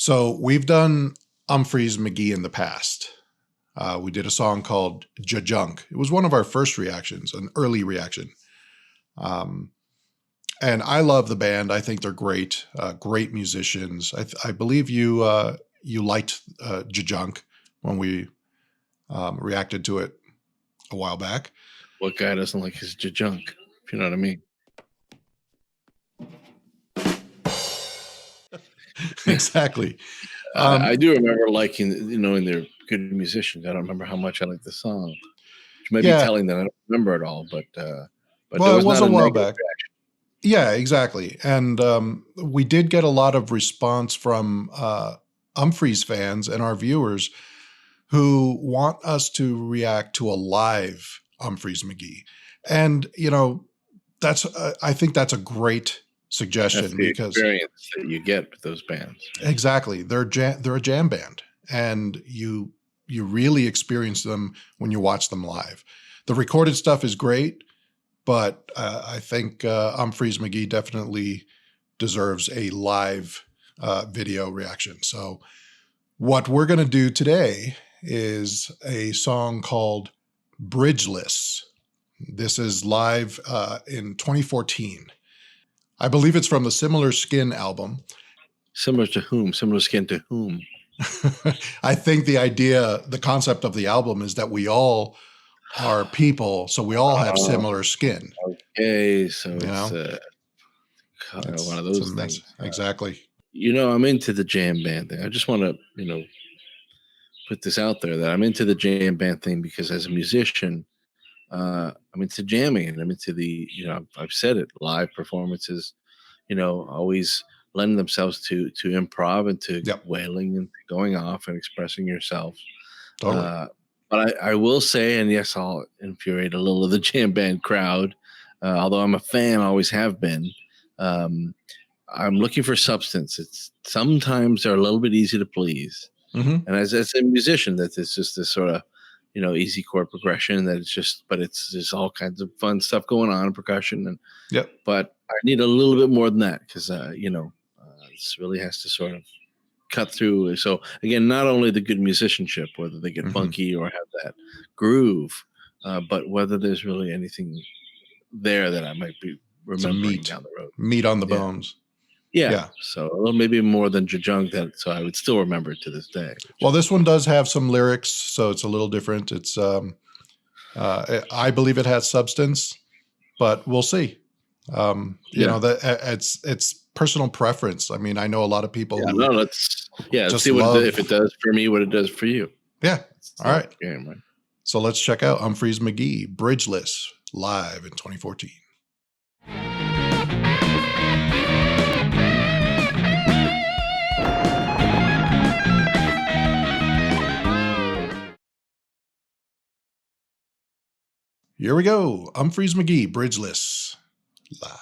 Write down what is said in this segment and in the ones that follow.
So we've done Umphrey's McGee in the past. We did a song called Jajunk. It was one of our first reactions, an early reaction. And I love the band. I think they're great, great musicians. I believe you liked Jajunk when we reacted to it a while back. What guy doesn't like his Jajunk, if you know what I mean? Exactly. I do remember liking, and they're good musicians. I don't remember how much I liked the song, which may be telling that I don't remember it all, but well, it was a while back. Reaction. Yeah, exactly. And we did get a lot of response from Umphrey's fans and our viewers who want us to react to a live Umphrey's McGee. And, I think that's a great suggestion. That's the because experience that you get with those bands. Exactly. They're a jam band, and you really experience them when you watch them live. The recorded stuff is great, but I think Umphrey's McGee definitely deserves a live video reaction. So what we're going to do today is a song called Bridgeless. This is live in 2014. I believe it's from the Similar Skin album. Similar to whom? Similar Skin to whom? I think the concept of the album is that we all are people, so we all have similar skin. Okay, so it's one of those things. Exactly. I'm into the jam band thing. I just want to, put this out there that I'm into the jam band thing because as a musician, I'm into jamming, and I'm into the, I've said it, live performances, always lend themselves to improv and to wailing and going off and expressing yourself. Totally. But I will say, and yes, I'll infuriate a little of the jam band crowd, although I'm a fan, always have been. I'm looking for substance. Sometimes they're a little bit easy to please. Mm-hmm. And as a musician, that it's just this sort of, easy chord progression that there's all kinds of fun stuff going on in percussion. But I need a little bit more than that because, this really has to sort of cut through. So again, not only the good musicianship, whether they get funky or have that groove, but whether there's really anything there that I might be remembering down the road. Meat on the bones. Yeah. So a little, maybe more than Jajunk, so I would still remember it to this day. Well, this one does have some lyrics, so it's a little different. It's I believe it has substance, but we'll see. It's personal preference. I mean, I know a lot of people. Let's see if it does for me, what it does for you. Yeah. All right. Game, right. So let's check out Umphrey's McGee, Bridgeless, live in 2014. Here we go. Umphrey's McGee, Bridgeless, live.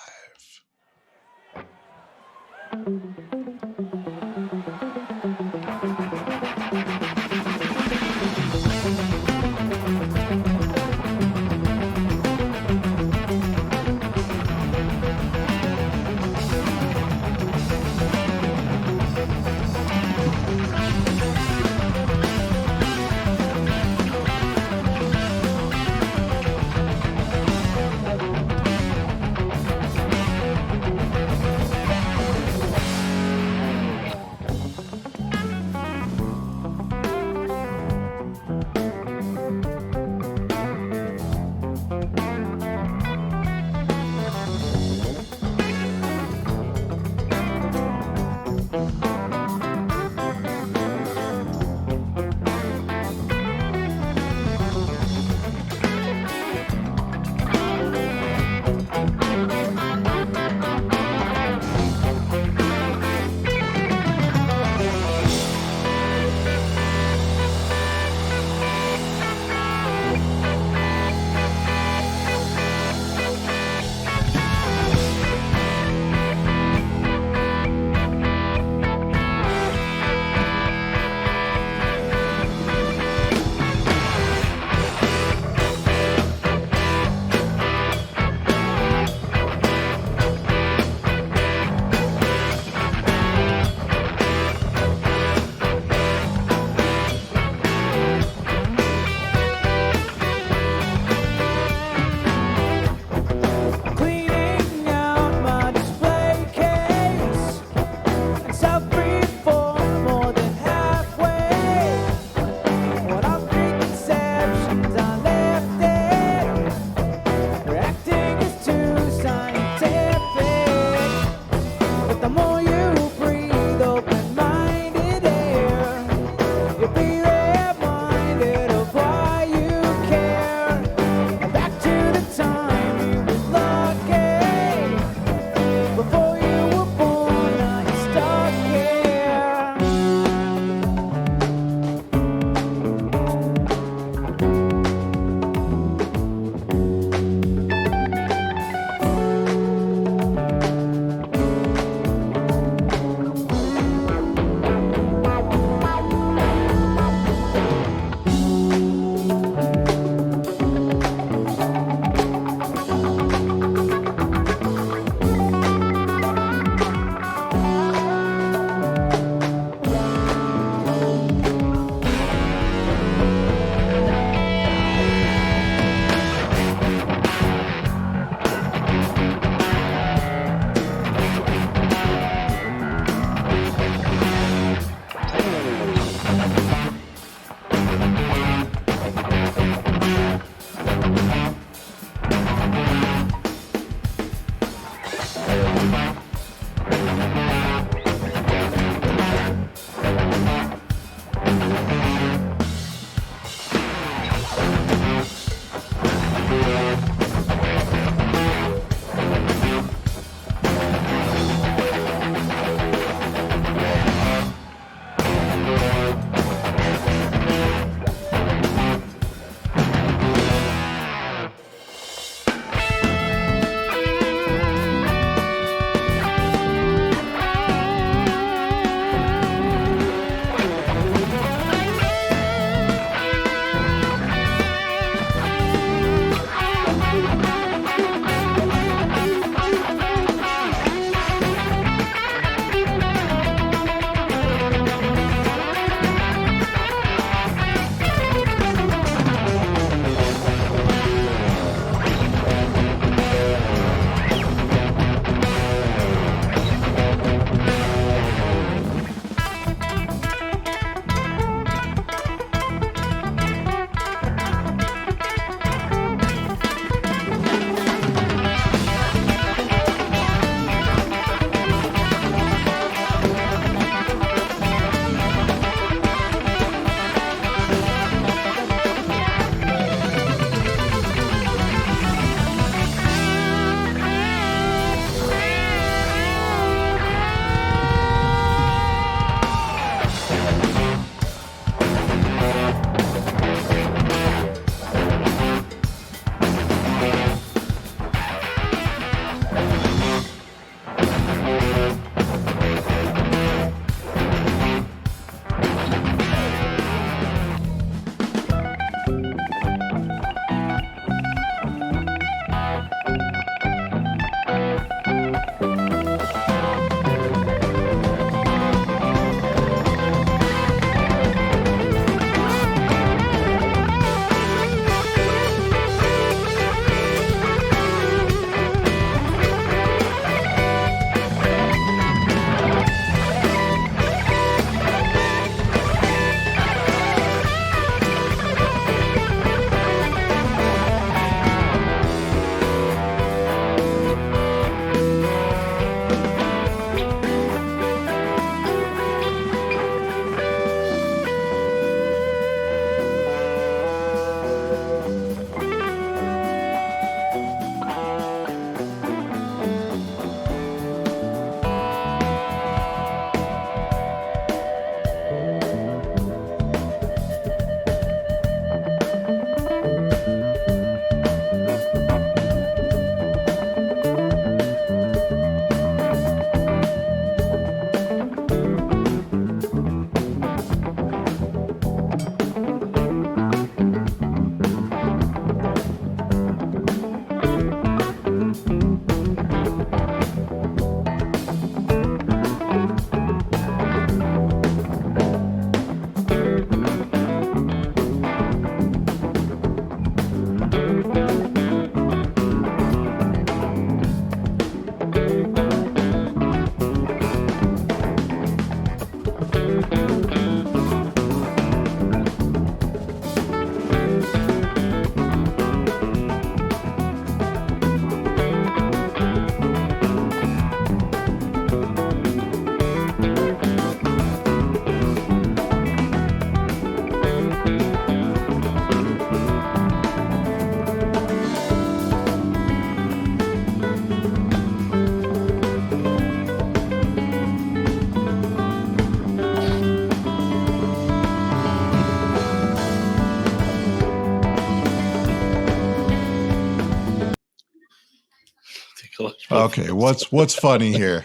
Okay, what's funny here?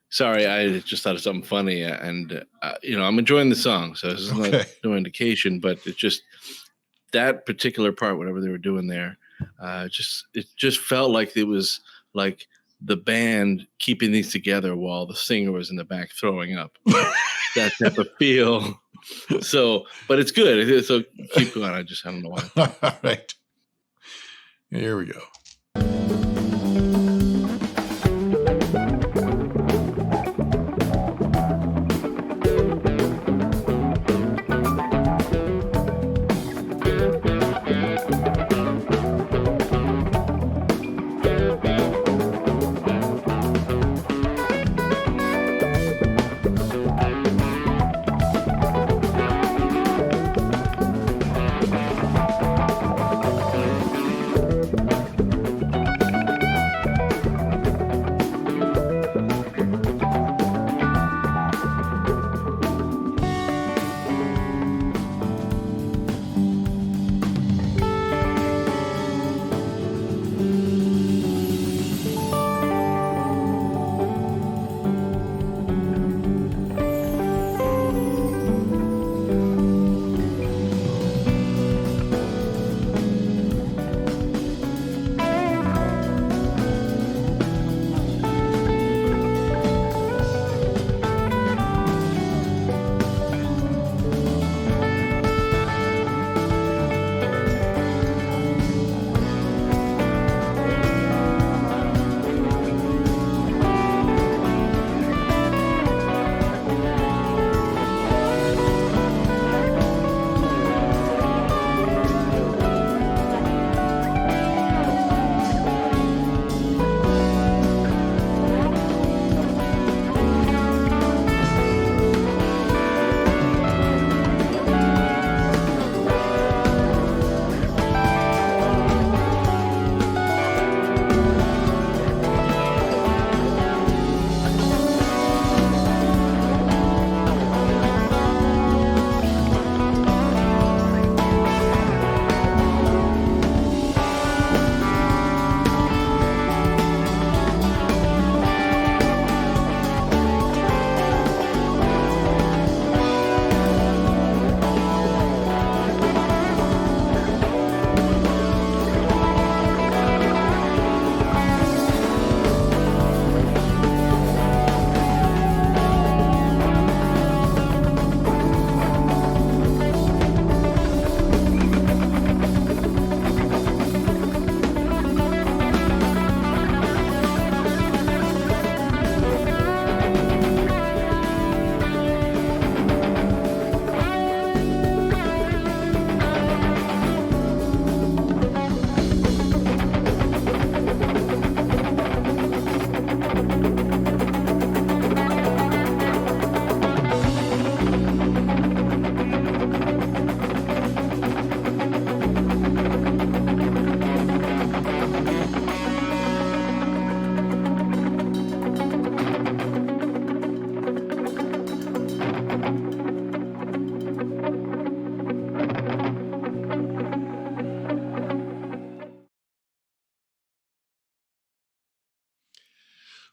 Sorry, I just thought of something funny, and I'm enjoying the song, so this is no indication, but it just that particular part, whatever they were doing there, it just felt like it was like the band keeping these together while the singer was in the back throwing up. That type of feel. So, but it's good. So keep going. I don't know why. All right, here we go.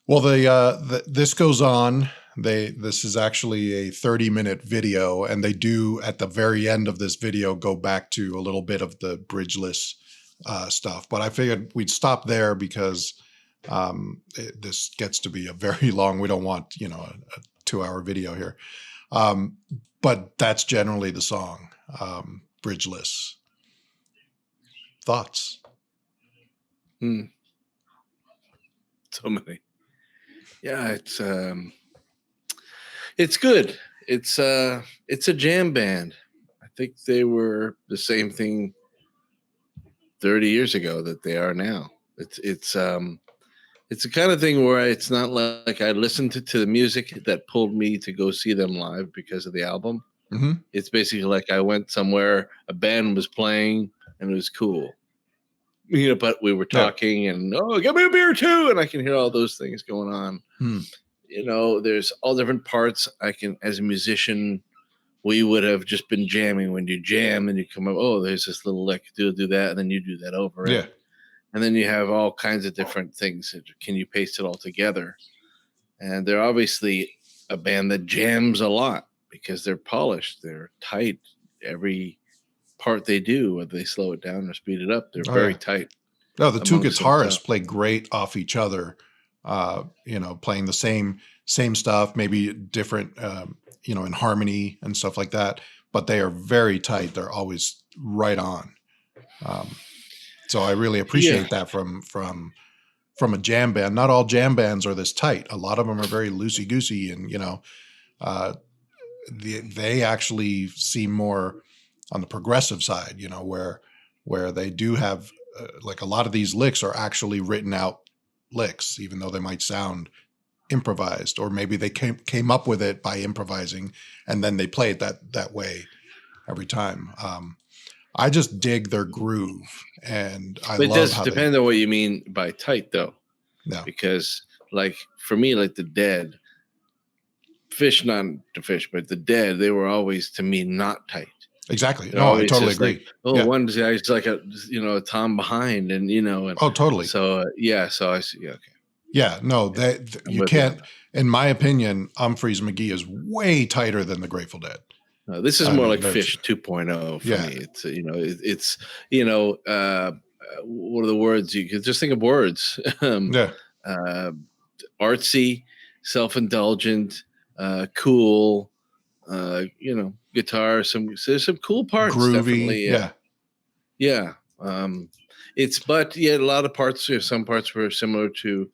Well, this goes on. This is actually a 30-minute video, and they do at the very end of this video go back to a little bit of the Bridgeless stuff. But I figured we'd stop there because this gets to be a very long. We don't want a 2-hour video here. But that's generally the song, Bridgeless. Thoughts? So many. Yeah, it's good. It's a jam band. I think they were the same thing 30 years ago that they are now. It's the kind of thing where it's not like I listened to the music that pulled me to go see them live because of the album. Mm-hmm. It's basically like I went somewhere, a band was playing, and it was cool. But we were talking and, oh, give me a beer too. And I can hear all those things going on. there's all different parts. I can, as a musician, we would have just been jamming. When you jam and you come up, oh, there's this little lick, do that, and then you do that over it. Yeah. And then you have all kinds of different things. Can you paste it all together? And they're obviously a band that jams a lot because they're polished, they're tight. Every part they do, whether they slow it down or speed it up, they're very tight. No, the two guitarists play great off each other. Playing the same stuff, maybe different, in harmony and stuff like that. But they are very tight. They're always right on. So I really appreciate that from a jam band. Not all jam bands are this tight. A lot of them are very loosey goosey, and they actually seem more on the progressive side. Where they do have like a lot of these licks are actually written out licks, even though they might sound improvised, or maybe they came up with it by improvising and then they play it that way every time. I just dig their groove, and but it does depend on what you mean by tight, though. No, because like for me, like the Dead, Fish, not the Fish, but the Dead, they were always to me not tight. Exactly. No, I totally agree. Like, one guy's like a Tom behind, and totally. So so I see. Yeah, okay. Yeah, no, you can't. In my opinion, Umphrey's McGee is way tighter than the Grateful Dead. No, this is more like Fish 2.0 for me. It's what are the words? You can just think of words. Artsy, self-indulgent, cool. Guitar. There's some cool parts. Groovy. Definitely. But a lot of parts. Some parts were similar to.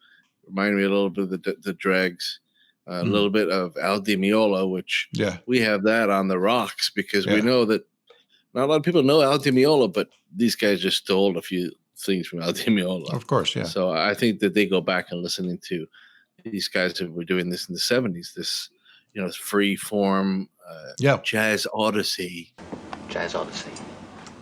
Remind me a little bit of the Dregs. A little bit of Al Di Meola, which we have that on the rocks because we know that not a lot of people know Al Di Meola, but these guys just stole a few things from Al Di Meola. Of course, yeah. So I think that they go back and listening to these guys that were doing this in the 70s, this, free form jazz odyssey. Jazz odyssey.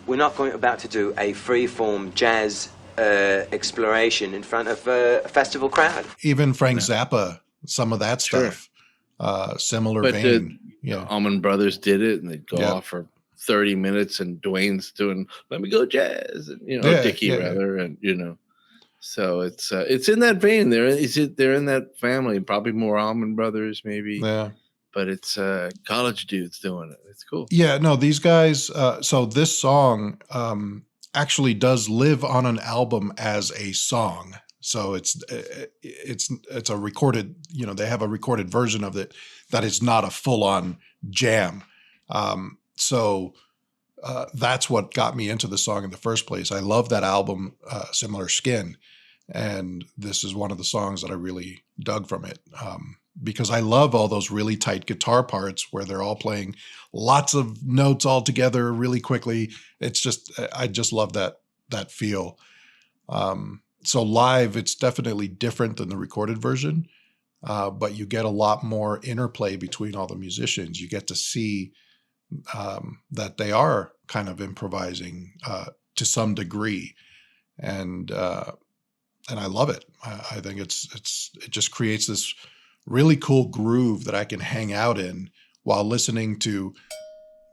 We're not about to do a free form jazz exploration in front of a festival crowd. Even Frank Zappa, some of that stuff, similar vein. Allman Brothers did it, and they'd go off for 30 minutes, and Dwayne's doing "Let Me Go Jazz," and Dickie rather, and so it's in that vein. They're in that family, probably more Allman Brothers, maybe. Yeah. But it's college dudes doing it. It's cool. Yeah, no, these guys. So this song actually does live on an album as a song. So it's a recorded, they have a recorded version of it that is not a full on jam. So that's what got me into the song in the first place. I love that album, Similar Skin. And this is one of the songs that I really dug from it. Because I love all those really tight guitar parts where they're all playing lots of notes all together really quickly. It's just, I just love that feel. So live, it's definitely different than the recorded version, but you get a lot more interplay between all the musicians. You get to see that they are kind of improvising to some degree, and I love it. I think it just creates this really cool groove that I can hang out in while listening to,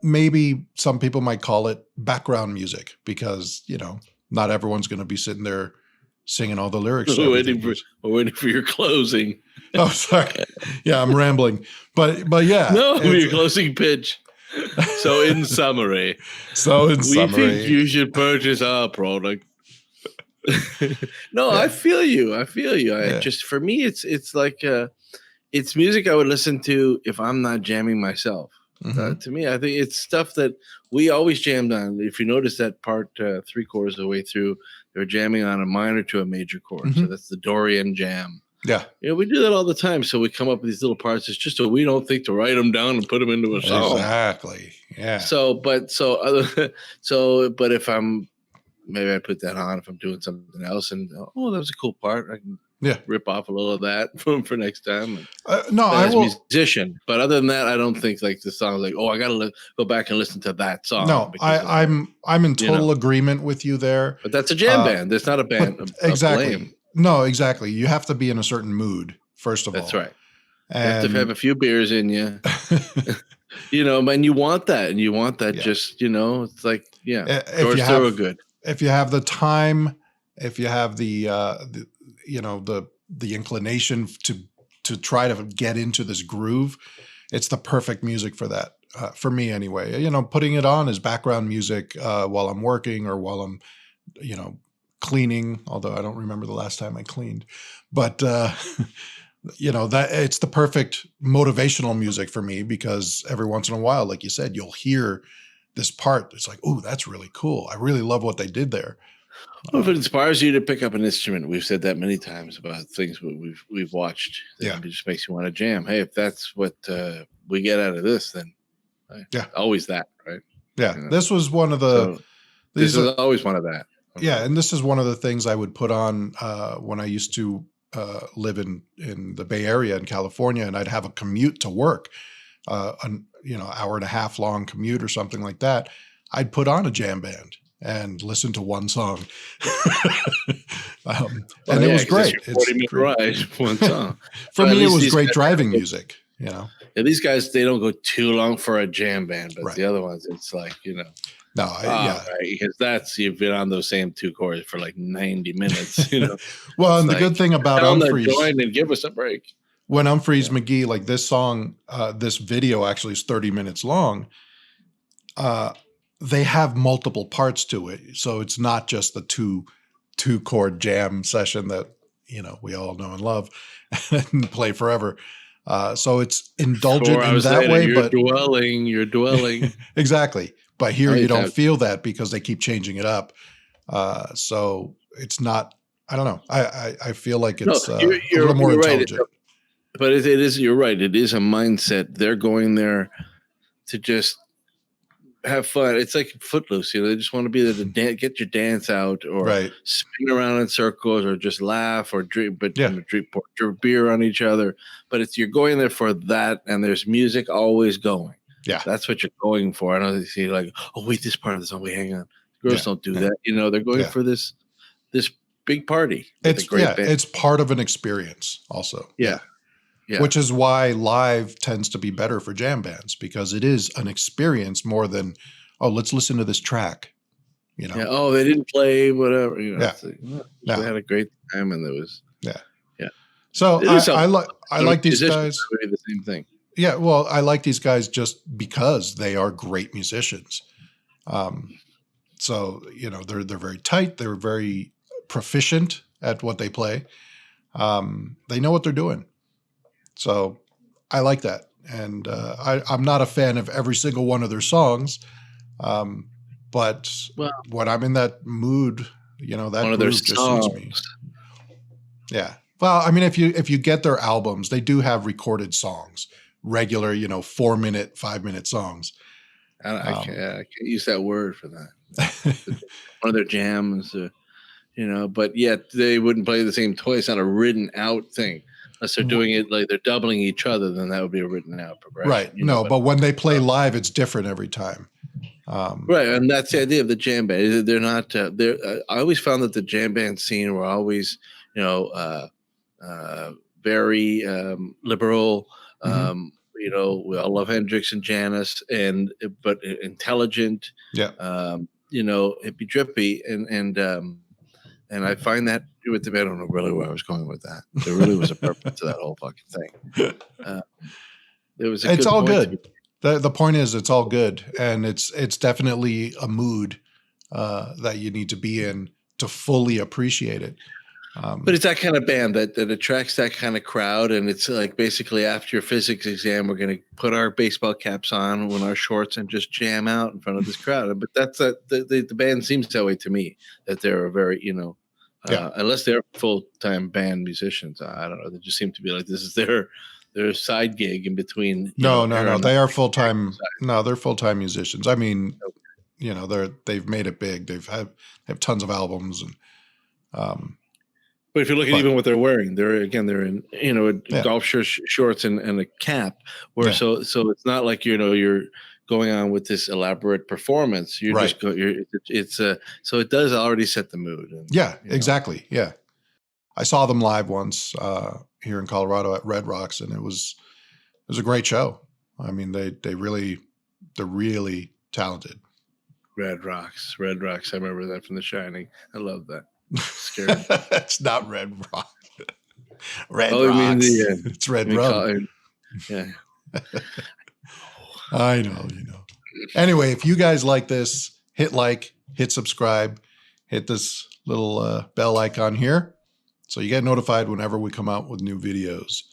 maybe some people might call it background music, because, not everyone's going to be sitting there singing all the lyrics. We're waiting for your closing. Oh, sorry. Yeah, I'm rambling. But yeah. No, your closing pitch. So in summary. We think you should purchase our product. No, I feel you. Just for me, it's like it's music I would listen to if I'm not jamming myself. To me, I think it's stuff that we always jammed on. If you notice that part 3/4 of the way through, they're jamming on a minor to a major chord. So that's the Dorian jam. Yeah. We do that all the time. So we come up with these little parts. It's just we don't think to write them down and put them into a song. Exactly. Yeah. But if I'm, maybe I put that on if I'm doing something else, and that was a cool part. I can rip off a little of that for next time. No, I will. Musician, but other than that, I don't think like the song's like, I got to go back and listen to that song. No, I'm in total agreement with you there. But that's a jam band. That's not a band. Exactly. No, exactly. You have to be in a certain mood, first of all. That's right. You have to have a few beers in you. And you want that, just, it's like, George Thorogood. If you have the time, if you have the inclination to try to get into this groove, it's the perfect music for that, for me anyway. Putting it on as background music while I'm working or while I'm, cleaning, although I don't remember the last time I cleaned, but that it's the perfect motivational music for me, because every once in a while, like you said, you'll hear this part. It's like, oh, that's really cool. I really love what they did there. Well, if it inspires you to pick up an instrument, we've said that many times about things we've watched. It just makes you want to jam. Hey, if that's what we get out of this, then always that, right? Yeah, this was one of the. This is always one of that. Okay. Yeah, and this is one of the things I would put on when I used to live in the Bay Area in California, and I'd have a commute to work, hour and a half long commute or something like that. I'd put on a jam band and listen to one song, and it was great. It's 40-minute ride, one song. For me, it was great driving music. Yeah, these guys, they don't go too long for a jam band, but the other ones, it's like No, because you've been on those same two chords for like 90 minutes, Well, and the good thing about Umphrey's, join and give us a break. When Umphrey's McGee, like this song, this video actually is 30 minutes long. They have multiple parts to it, so it's not just the two chord jam session that we all know and love and play forever. So it's indulgent in that way. You're dwelling. Exactly. But here you don't feel that because they keep changing it up. So it's not, I don't know. I feel like it's a little more intelligent. Right. But it is, you're right. It is a mindset. They're going there to just have fun. It's like Footloose. They just want to be there to get your dance out, or spin around in circles, or just laugh, or drink, pour beer on each other. But you're going there for that, and there's music always going. Yeah, that's what you're going for. I know they see like, oh wait, this part of the song. Wait, hang on. Girls don't do that. They're going for this big party. It's part of an experience also. Yeah. Which is why live tends to be better for jam bands, because it is an experience more than, let's listen to this track. Yeah. Oh, they didn't play whatever. We had a great time, and there was. Yeah. So I like these guys. The same thing. Yeah, well, I like these guys just because they are great musicians. So they're very tight. They're very proficient at what they play. They know what they're doing. So I like that, and I'm not a fan of every single one of their songs, but when I'm in that mood, that one of their just suits me. Yeah. Well, I mean, if you get their albums, they do have recorded songs. Regular, 4-minute, 5-minute songs. I can't use that word for that. One of their jams, but yet they wouldn't play the same twice on a written out thing. Unless they're doing it like they're doubling each other, then that would be a written out progression. Right. But when they play live, it's different every time. Right. And that's the idea of the jam band. They're not, I always found that the jam band scene were always, very liberal. We all love Hendrix and Janis, but intelligent. Yeah. Hippy drippy, and I find that with the, I don't know really where I was going with that. There really was a purpose to that whole fucking thing. It's all good. The point is, it's all good, and it's definitely a mood that you need to be in to fully appreciate it. But it's that kind of band that attracts that kind of crowd, and it's like basically after your physics exam, we're going to put our baseball caps on with our shorts and just jam out in front of this crowd. But that's the band seems that way to me, that they're a very unless they're full-time band musicians, I don't know. They just seem to be like this is their side gig in between. No. They are full-time. No, they're full-time musicians. I mean, they've made it big. They have tons of albums and. But if you look at even what they're wearing, they're in golf shorts and a cap. So it's not like you're going on with this elaborate performance. You're just so it does already set the mood. And, exactly. Yeah, I saw them live once here in Colorado at Red Rocks, and it was a great show. I mean, they're really talented. Red Rocks. I remember that from The Shining. I love that. Scary. It's not Red Rock. Red Oh, Rocks. you mean It's Red Rum. Yeah. I know, Anyway, if you guys like this, hit like, hit subscribe, hit this little bell icon here so you get notified whenever we come out with new videos.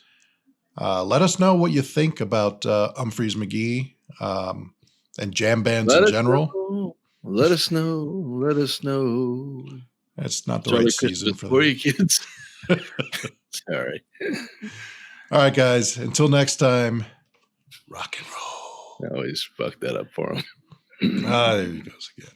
Let us know what you think about Umphrey's McGee and jam bands in general. Let us know. It's not the right season for you kids. Sorry. All right, guys. Until next time, rock and roll. I always fuck that up for him. There he goes again.